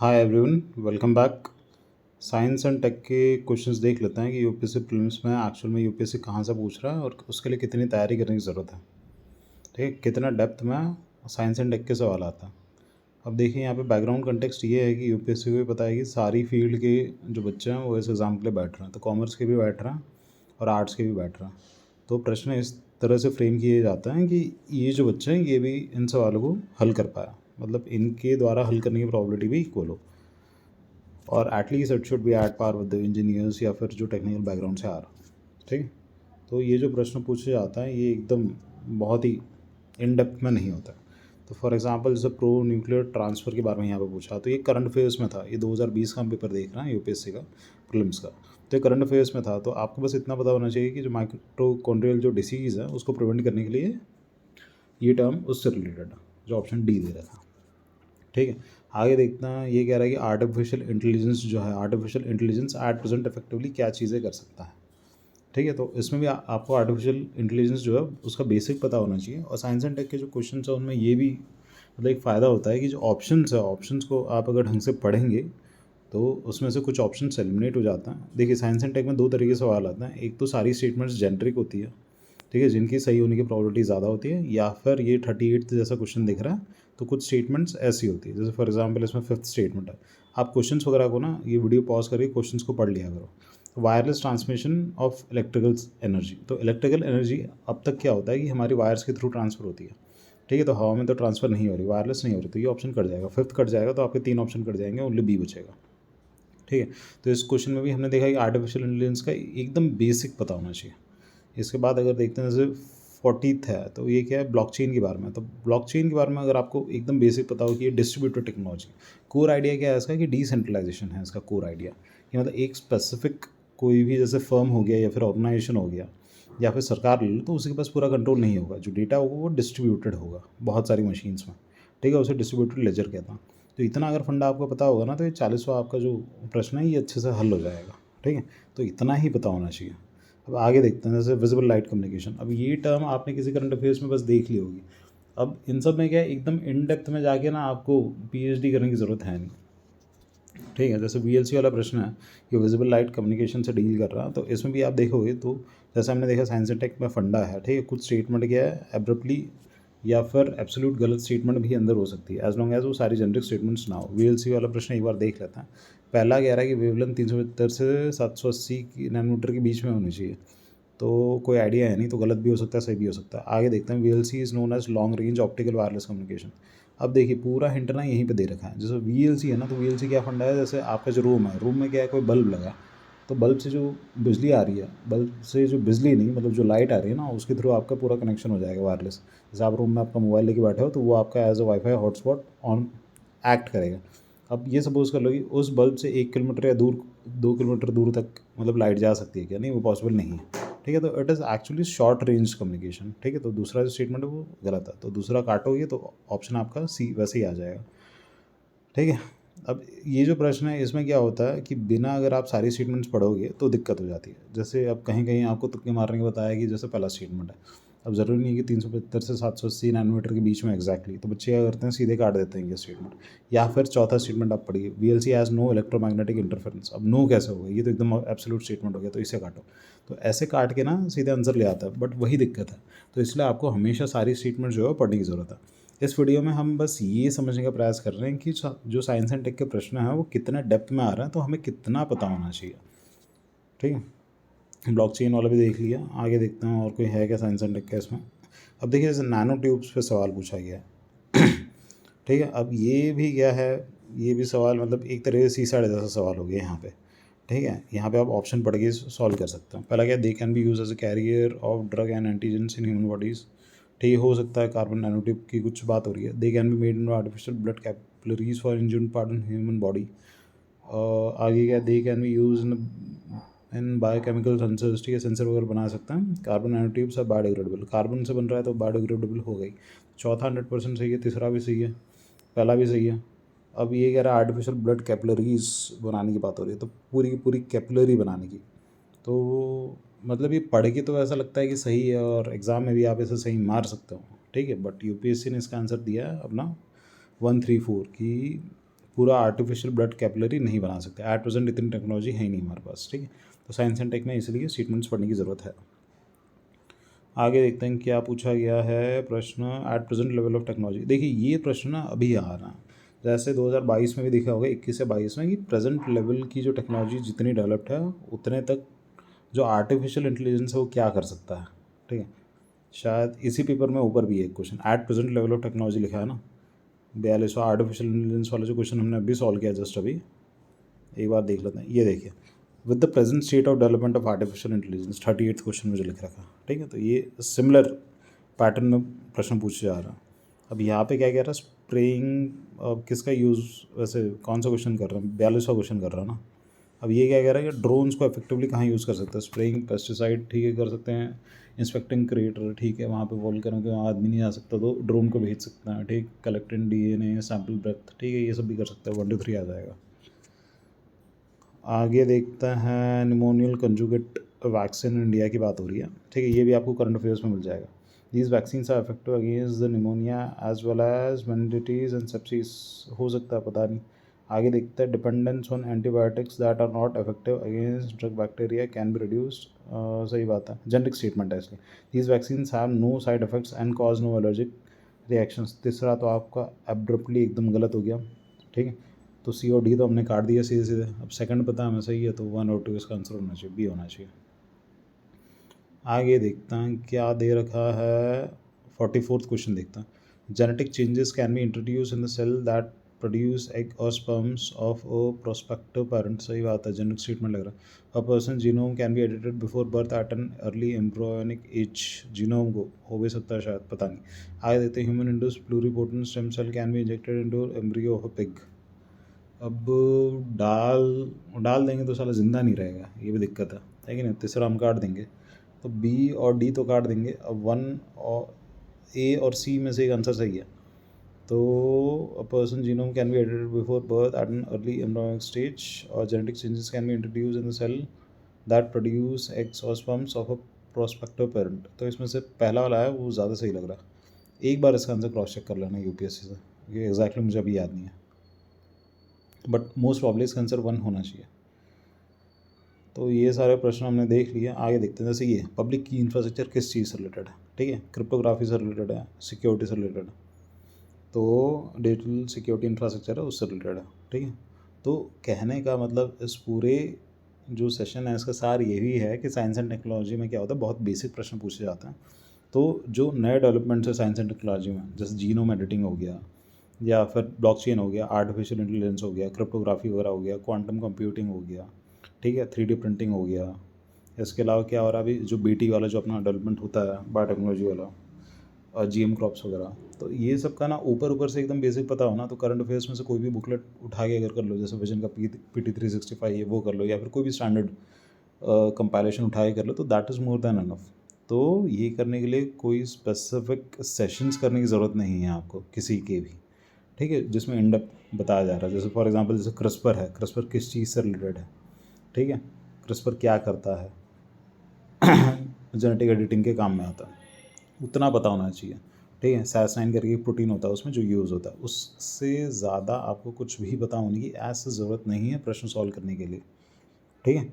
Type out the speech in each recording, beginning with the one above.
Hi everyone, welcome back. Science and tech के questions देख लेते हैं कि यूपीएससी प्रीलिम्स में एक्चुअल में यूपीएससी कहाँ से पूछ रहा है और उसके लिए कितनी तैयारी करने की ज़रूरत है। ठीक है, कितना डेप्थ में साइंस एंड टेक के सवाल आता है। अब देखिए यहाँ पे बैकग्राउंड कंटेक्स्ट ये है कि यूपीएससी को भी पता है कि सारी फील्ड के जो बच्चे हैं वो इस एग्ज़ाम के लिए बैठ रहे हैं, तो कॉमर्स के भी बैठ रहे हैं और आर्ट्स के भी बैठ रहे हैं। तो प्रश्न इस तरह से फ्रेम किए जाते हैं कि ये जो बच्चे हैं ये भी इन सवालों को हल कर पाया, मतलब इनके द्वारा हल करने की प्रॉबिलिटी भी इक्वल हो, और at least it should be at par with the engineers या फिर जो टेक्निकल बैकग्राउंड से आ रहा। ठीक है, तो ये जो प्रश्न पूछा जाता है ये एकदम बहुत ही इन डेप्थ में नहीं होता। तो फॉर एग्जांपल जैसे प्रो न्यूक्लियर ट्रांसफ़र के बारे में यहाँ पे पूछा, तो ये करंट अफेयर्स में था। ये 2020 का हम पेपर देख रहे हैं यूपीएससी का प्रीलिम्स का, तो ये करंट अफेयर्स में था। तो आपको बस इतना पता होना चाहिए कि जो माइक्रोकॉन्ड्रियल जो डिसीज़ है उसको प्रिवेंट करने के लिए ये टर्म उससे रिलेटेड है, जो ऑप्शन डी दे रखा। ठीक है, आगे देखते हैं। ये कह रहा है कि आर्टिफिशियल इंटेलिजेंस जो है, artificial intelligence at present effectively क्या चीज़ें कर सकता है। ठीक है, तो इसमें भी आपको आर्टिफिशियल इंटेलिजेंस जो है उसका बेसिक पता होना चाहिए। और साइंस एंड टेक के जो क्वेश्चन है उनमें ये भी मतलब एक फ़ायदा होता है कि जो ऑप्शंस है, ऑप्शंस को आप अगर ढंग से पढ़ेंगे तो उसमें से कुछ ऑप्शन एलिमिनेट हो जाता है। देखिए साइंस एंड टेक में दो तरीके से सवाल आते हैं। एक तो सारी स्टेटमेंट्स जेनरिक होती है, ठीक है, जिनकी सही होने की प्रॉबिलिटी ज़्यादा होती है, या फिर ये 38 जैसा क्वेश्चन दिख रहा है तो कुछ स्टेटमेंट्स ऐसी होती है। जैसे फॉर एग्जांपल इसमें 5th स्टेटमेंट है। आप क्वेश्चंस वगैरह को ना ये वीडियो पॉज करके क्वेश्चंस को पढ़ लिया करो। तो wireless transmission of electrical energy, तो इलेक्ट्रिकल एनर्जी अब तक क्या होता है कि हमारी वायर्स के थ्रू ट्रांसफ़र होती है। ठीक है, तो हवा में तो ट्रांसफ़र नहीं हो रही, वायरलेस नहीं हो रही, तो ये ऑप्शन कट जाएगा। 5th कट जाएगा तो आपके 3 ऑप्शन कट जाएंगे, ओनली बी बचेगा। ठीक है, तो इस क्वेश्चन में भी हमने देखा कि आर्टिफिशियल इंटेलिजेंस का एकदम बेसिक पता होना चाहिए। इसके बाद अगर देखते हैं जैसे 40th है, तो ये क्या है, ब्लॉकचेन के बारे में। तो ब्लॉकचेन के बारे में अगर आपको एकदम बेसिक पता हो कि ये डिस्ट्रीब्यूटेड टेक्नोलॉजी, कोर आइडिया क्या है इसका कि डिसेंट्रलाइजेशन है इसका कोर आइडिया। कि मतलब एक स्पेसिफिक कोई भी जैसे फर्म हो गया या फिर ऑर्गेनाइजेशन हो गया या फिर सरकार ले लो, तो उसके पास पूरा कंट्रोल नहीं होगा। जो डेटा होगा वो डिस्ट्रीब्यूटेड होगा बहुत सारी मशीन्स में। ठीक है, उसे डिस्ट्रीब्यूटेड लेजर कहता हैं। तो इतना अगर फंडा आपको पता होगा ना, तो ये 40वां आपका जो प्रश्न है ये अच्छे से हल हो जाएगा। ठीक है, तो इतना ही पता होना चाहिए। अब आगे देखते हैं जैसे विजिबल लाइट कम्युनिकेशन। अब ये टर्म आपने किसी करंट अफेयर्स में बस देख ली होगी। अब इन सब में क्या है, एकदम इन डेप्थ में जाके ना आपको पीएचडी करने की ज़रूरत है नहीं। ठीक है, जैसे वीएलसी वाला प्रश्न है कि विजिबल लाइट कम्युनिकेशन से डील कर रहा है, तो इसमें भी आप देखोगे तो जैसे हमने देखा साइंस एंड टेक में फंडा है। ठीक है, कुछ स्टेटमेंट क्या है एब्रप्टली या फिर एब्सोल्यूट गलत स्टेटमेंट भी अंदर हो सकती है, एज लॉन्ग एज वो सारी जेनरिक स्टेटमेंट्स ना हो। वीएलसी वाला प्रश्न एक बार देख लेते हैं। पहला कह रहा है कि वेवलेंथ 370 से 780 नैनोमीटर के बीच में होनी चाहिए। तो कोई आइडिया है नहीं, तो गलत भी हो सकता है, सही भी हो सकता है। आगे देखते हैं, VLC is known as long range optical wireless communication. अब देखिए पूरा हिंट ना यहीं पे दे रखा है। जैसे वीएलसी है ना, तो वीएलसी क्या फंडा है, जैसे आपका जो रूम है, रूम में क्या है, कोई बल्ब लगा, तो बल्ब से जो बिजली आ रही है, बल्ब से जो बिजली नहीं मतलब जो लाइट आ रही है ना, उसके थ्रू आपका पूरा कनेक्शन हो जाएगा वायरलेस। जैसे आप रूम में आपका मोबाइल लेके बैठे हो तो वो आपका as a wifi hotspot on act करेगा। अब ये सपोज़ कर लो कि उस बल्ब से 1 किलोमीटर या दूर 2 किलोमीटर दूर तक मतलब लाइट जा सकती है क्या? नहीं, वो पॉसिबल नहीं है। ठीक है, तो it is actually short range communication. ठीक है, तो दूसरा जो स्टेटमेंट है वो गलत है, तो दूसरा काटोगे तो ऑप्शन आपका सी वैसे ही आ जाएगा। ठीक है, अब ये जो प्रश्न है इसमें क्या होता है कि बिना अगर आप सारी स्टेटमेंट्स पढ़ोगे तो दिक्कत हो जाती है। जैसे अब कहीं कहीं आपको तुक्के मारने के बताया कि जैसे पहला स्टेटमेंट है, अब ज़रूरी नहीं है कि 375 से 780 नैनोमीटर के बीच में एग्जैक्टली, तो बच्चे क्या करते हैं सीधे काट देते हैं ये स्टेटमेंट। या फिर चौथा स्टेटमेंट आप पढ़िए, VLC has no electromagnetic interference. अब नो कैसे होगा, ये तो एकदम एब्सोल्यूट स्टेटमेंट हो गया, तो इसे काटो। तो ऐसे काट के ना सीधे आंसर ले आता है, बट वही दिक्कत है। तो इसलिए आपको हमेशा सारी स्टेटमेंट जो है पढ़ने की ज़रूरत है। इस वीडियो में हम बस ये समझने का प्रयास कर रहे हैं कि जो साइंस एंड टेक के प्रश्न हैं वो कितने डेप्थ में आ रहे हैं, तो हमें कितना पता होना चाहिए। ठीक है, ब्लॉकचेन वाला भी देख लिया। आगे देखते हैं और कोई है क्या साइंस एंड टेक का इसमें। अब देखिए जैसे नैनो ट्यूब्स पे सवाल पूछा गया है। ठीक है, अब ये भी क्या है, ये भी सवाल मतलब एक तरह से सीसा जैसा सवाल हो गया यहाँ पे। ठीक है, यहाँ पे आप ऑप्शन पढ़ के सॉल्व कर सकते हैं। पहला क्या, they can be use as a carrier of drug and antigens in human bodies. ठीक है, हो सकता है कार्बन नैनोट्यूब की कुछ बात हो रही है। They can be made in artificial blood capillaries for injured part in human body. आगे क्या, they can be use in biochemical sensors. ठीक है, सेंसर वगैरह बना सकते हैं। Carbon nanotubes are biodegradable, carbon से बन रहा है तो बायोडिग्रेडेबल हो गई। चौथा 100% सही है, तीसरा भी सही है, पहला भी सही है। अब ये कह रहा है आर्टिफिशियल ब्लड कैपिलरीज बनाने की बात हो रही है, तो पूरी की पूरी कैपिलरी बनाने की। तो मतलब ये पढ़ के तो ऐसा लगता है कि सही है और एग्ज़ाम में भी आप इसे सही मार सकते हो। ठीक है, बट यूपीएससी ने इसका आंसर दिया है अपना 134 की पूरा आर्टिफिशियल ब्लड कैपिलरी नहीं बना सकते। एट प्रेजेंट इतनी टेक्नोलॉजी है ही नहीं हमारे पास, ठीक है। तो साइंस एंड टेक में इसलिए स्टेटमेंट्स पढ़ने की ज़रूरत है। आगे देखते हैं क्या पूछा गया है प्रश्न। At present level of technology, देखिए ये प्रश्न ना अभी आ रहा है, जैसे 2022 में भी देखा होगा, 21 से 22 में, कि प्रेजेंट लेवल की जो टेक्नोलॉजी जितनी डेवलप्ड है उतने तक जो आर्टिफिशियल इंटेलिजेंस है वो क्या कर सकता है, ठीक है। शायद इसी पेपर में ऊपर भी एक question at present level of technology लिखा है ना, 42वां आर्टिफिशियल इंटेलिजेंस वाला जो क्वेश्चन हमने अभी सॉल्व किया जस्ट अभी, एक बार देख लेते हैं। ये देखिए, with the present state of development of artificial intelligence, 38th question में जो लिख रखा, ठीक है। तो ये सिमिलर पैटर्न में प्रश्न पूछे जा रहा है। अब यहाँ पे क्या कह रहा है, स्प्रेइंग किसका यूज़, वैसे कौन सा क्वेश्चन कर रहा है, 42वां क्वेश्चन कर रहा है ना। अब ये क्या कह रहा है कि ड्रोन्स को इफेक्टिवली कहाँ यूज़ कर सकते हैं, स्प्रेइंग पेस्टिसाइड, ठीक है, कर सकते हैं। इंस्पेक्टिंग क्रिएटर, ठीक है, वहाँ पे वोल्केनो के वहाँ आदमी नहीं आ सकता तो ड्रोन को भेज सकते हैं, ठीक। कलेक्टिंग DNA सैम्पल ब्रेथ, ठीक है, ये सब भी कर सकते हैं। 1 to 3 आ जाएगा। आगे देखते हैं, निमोनियल कंजुगेट वैक्सीन इंडिया की बात हो रही है, ठीक है, ये भी आपको करंट अफेयर्स में मिल जाएगा। These vaccines are effective against the pneumonia as well as meningitis and sepsis, हो सकता है, पता नहीं। आगे देखते हैं, dependence on antibiotics that are not effective against drug bacteria can be reduced, सही बात है, जेनेरिक स्टेटमेंट है इसलिए। These vaccines have no side effects and cause no allergic reactions. तीसरा तो आपका एब्रप्टली एकदम गलत हो गया, ठीक है। तो C और D तो हमने काट दिया सीधे सीधे। अब सेकंड पता हमें सही है, तो 1 और 2 इसका आंसर होना चाहिए, B होना चाहिए। आगे देखते हैं क्या दे रखा है, 44th क्वेश्चन देखते हैं। Genetic changes can be introduce in the cell that produce egg और sperms of a prospective parent, सही बात है, जेनेटिक स्टेटमेंट लग रहा है। A person genome can be edited before birth at an early embryonic age, genome को हो भी सकता है शायद, पता नहीं। आगे देखते हैं, human induce pluripotent stem cell can be injected into embryo of a pig. अब डाल देंगे तो साला ज़िंदा नहीं रहेगा, ये भी दिक्कत है कि नहीं। तीसरा हम काट देंगे, तो B और D तो काट देंगे। अब 1 और A और C में से एक आंसर सही है। तो a person genome can be edited before birth at an early embryonic stage और genetic changes can be introduce in the cell that produce eggs और sperms of a prospective parent. तो इसमें से पहला वाला है वो ज़्यादा सही लग रहा है। एक बार इसका आंसर क्रॉस चेक कर लेना UPSC से, ये एग्जैक्टली मुझे अभी याद नहीं है, बट मोस्ट प्रॉब्ली इसका आंसर 1 होना चाहिए। तो ये सारे प्रश्न हमने देख लिए। आगे देखते हैं, जैसे ये पब्लिक की इंफ्रास्ट्रक्चर किस चीज़ से रिलेटेड है, ठीक है, क्रिप्टोग्राफी से रिलेटेड है, सिक्योरिटी से रिलेटेड है। तो डिजिटल सिक्योरिटी इंफ्रास्ट्रक्चर है उससे रिलेटेड है, ठीक है। तो कहने का मतलब इस पूरे जो सेशन है इसका सार यही है कि साइंस एंड टेक्नोलॉजी में क्या होता है, बहुत बेसिक प्रश्न पूछे जाते हैं। तो जो नए डेवलपमेंट्स है साइंस एंड टेक्नोलॉजी में, जैसे जीनोम एडिटिंग हो गया, या फिर ब्लॉकचेन हो गया, आर्टिफिशियल इंटेलिजेंस हो गया, क्रिप्टोग्राफी वगैरह हो गया, क्वांटम कंप्यूटिंग हो गया, ठीक है, 3D प्रिंटिंग हो गया। इसके अलावा क्या हो रहा है अभी, जो BT वाला जो अपना डेवलपमेंट होता है बायोटेक्नोलॉजी वाला, और GM क्रॉप्स वगैरह, तो ये सब का ना ऊपर से एकदम बेसिक पता हो ना, तो करंट अफेयर्स में से कोई भी बुकलेट उठा के अगर कर लो, जैसे विजन का PT 365 है वो कर लो, या फिर कोई भी स्टैंडर्ड कंपाइलेशन उठा के कर लो, तो that is more than enough. तो ये करने के लिए कोई स्पेसिफिक सेशंस करने की ज़रूरत नहीं है आपको किसी के भी, ठीक है, जिसमें इन डेप्थ बताया जा रहा है। जैसे फॉर एग्जांपल जैसे क्रिस्पर है, क्रिस्पर किस चीज़ से रिलेटेड है, ठीक है, क्रिस्पर क्या करता है, जेनेटिक एडिटिंग के काम में आता है, उतना पता होना चाहिए, ठीक है। साइसाइन करके एक प्रोटीन होता है उसमें जो यूज़ होता है, उससे ज़्यादा आपको कुछ भी पता होने की ऐसी ज़रूरत नहीं है प्रश्न सॉल्व करने के लिए, ठीक है।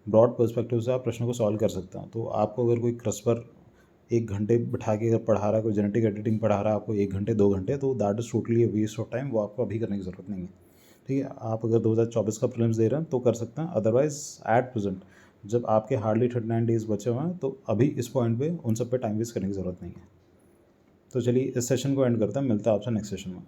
ब्रॉड पर्सपेक्टिव से आप प्रश्न को सॉल्व कर सकते हैं। तो आपको अगर कोई क्रिस्पर 1 घंटे बिठा के अगर पढ़ा रहा है, कोई जेनेटिक एडिटिंग पढ़ा रहा है आपको 1 घंटे 2 घंटे, तो that is totally a waste of time, वो आपको अभी करने की ज़रूरत नहीं है, ठीक है। आप अगर 2024 का प्रीलिम्स दे रहे हैं तो कर सकते हैं, अदरवाइज एट प्रेजेंट जब आपके हार्डली 39 डेज़ बचे हुए हैं, तो अभी इस पॉइंट पे उन सब पे टाइम वेस्ट करने की ज़रूरत नहीं है। तो चलिए इस सेशन को एंड करते हैं, मिलता है आपसे नेक्स्ट सेशन में।